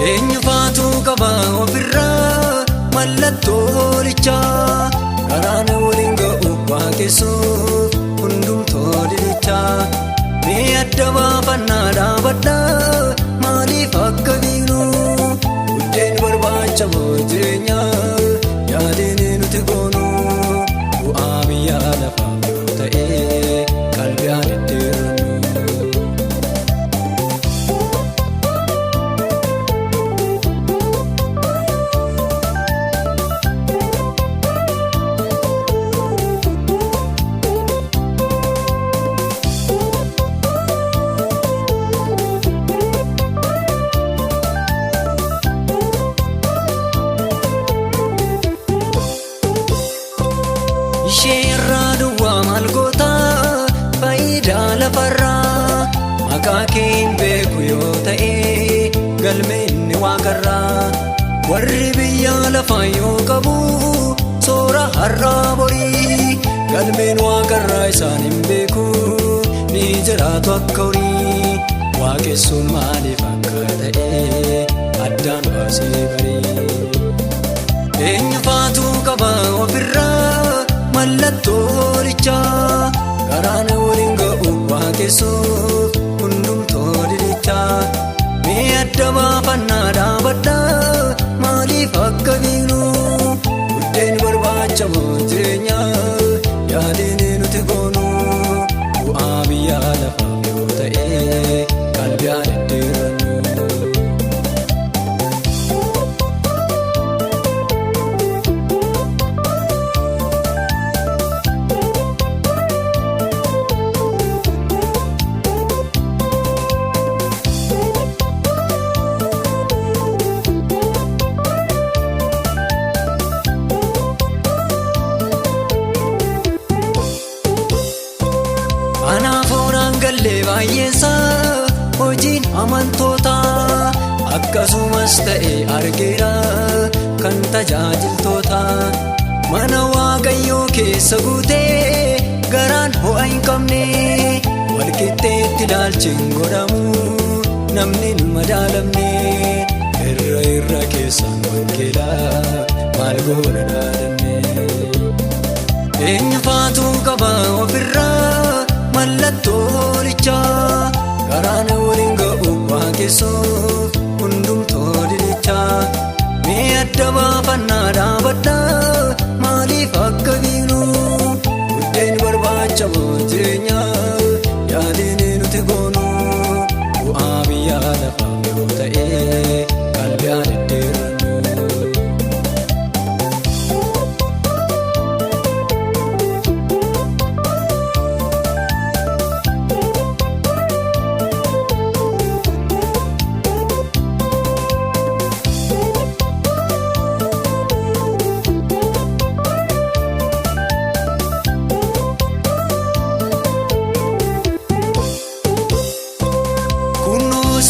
eenyufaatu qaba ofirraa mallattoo lichaa karaan waliin ga'u waaqessuuf hundumtoo dilichaa mee adda baafannaa dhaabadhaa maaliif akka biinu buddeen barbaacha moo jireenyaa yaadeen nuti goonu bu'aa biyyaa lafaa yoo ta'e qalbii deddeerannu. Isheenirraa duwwaa maal goota faayidaa lafarraa maqaa kee hin beeku yoo ta'e galmeenni waaqarraa warri biyya lafaa yoo qabu soora har'aa borii galmeen waaqarraa isaan hin beeku ni jiraatu akka horii waaqessuun maaliif akka ta'e addaan baasee barii eenyufaatu qaba ofirraa mallattoo lichaa karaan waliin ga'u waaqessuuf hundumtoo dilichaa mee adda baafannaa dhaabadhaa maaliif akka biinu buddeen barbaacha moo jireenyaa yaadeen nuti goonu bu'aa biyyaa lafaa yoo ta'e qalbii deddeerannu. Anaafooraan gallee baay'eesaa hojiin amantoota akkasumas ta'e argeera kan tajaajiltoota mana waaqayyoo keessa guutee garaan ho'a hin qabne walqixxeetti ilaalchiin godhamu namni hin madaalamne irra keessaan wangeelaa maal goona dhaadanne eenyufaatu qaba ofirraa mallattoo lichaa karaan waliin ga'u waaqessuuf hundumtoo dilichaa mee adda baafannaa dhaabadhaa maaliif akka biinu buddeen barbaacha moo jireenyaa yaadeen nuti goonu bu'aa biyyaa lafaa yoo ta'e qalbii deddeerannu.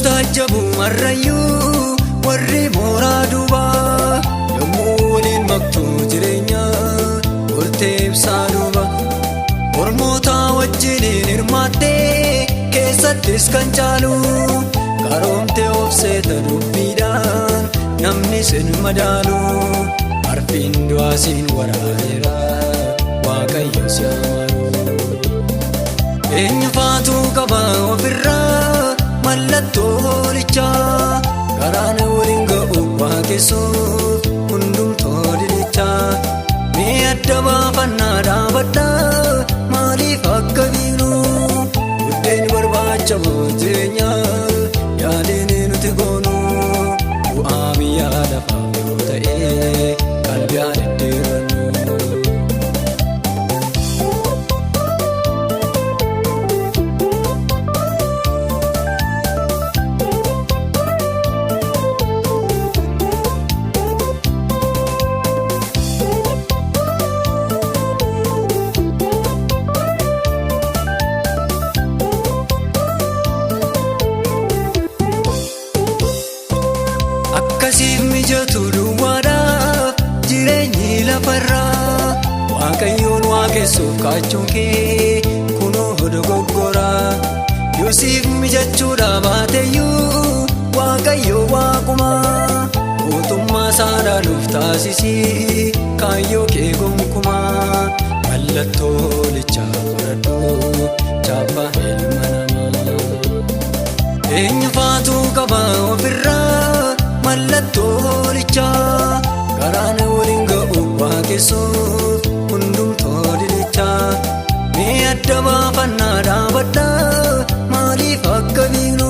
Tajabu marrayyuu warri mooraa duubaa yommuu waliin maktuu jireenyaa murtee ibsaa duuba mormoota wajjiniin hirmaattee keessattis kan caalu qaroomtee obseeta dubbiidhaan namni sin madaalu arfiin du'aasiin waraaneera waaqayyo si amaru eenyufaatu qaba ofirraa mallattoo lichaa karaan waliin ga'u waaqessuuf hundumtoo dilichaa mee adda baafannaa dhaabadhaa maaliif akka biinu buddeen barbaacha moo jireenyaa yaadeen nuti goonu bu'aa biyyaa lafaa yoo ta'e qalbii deddeerannu. Akkasiif mijatu duwwaadhaaf jireenyi lafarraa waaqayyoon waaqessuuf kaachuun kee kunoo dogoggora yoosiif mijachuudha baateyyuu waaqayyo waaquma saadhaa nuuf taasisi kaayyoo kee gonkumaa mallattoo lichaa baradhu chaappaa ilma namaa. Eenyufaatu qaba ofirraa mallattoo lichaa garaan waliin ga'u waaqessuuf hundumtoo dilichaa. Mee adda baafannaa dhaabadhaa maaliif akka biinu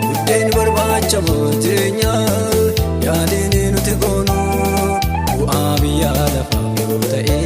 buddeen barbaacha mooteenya yaadeen nuti goonu bu'aa biyya lafaa yoo ta'e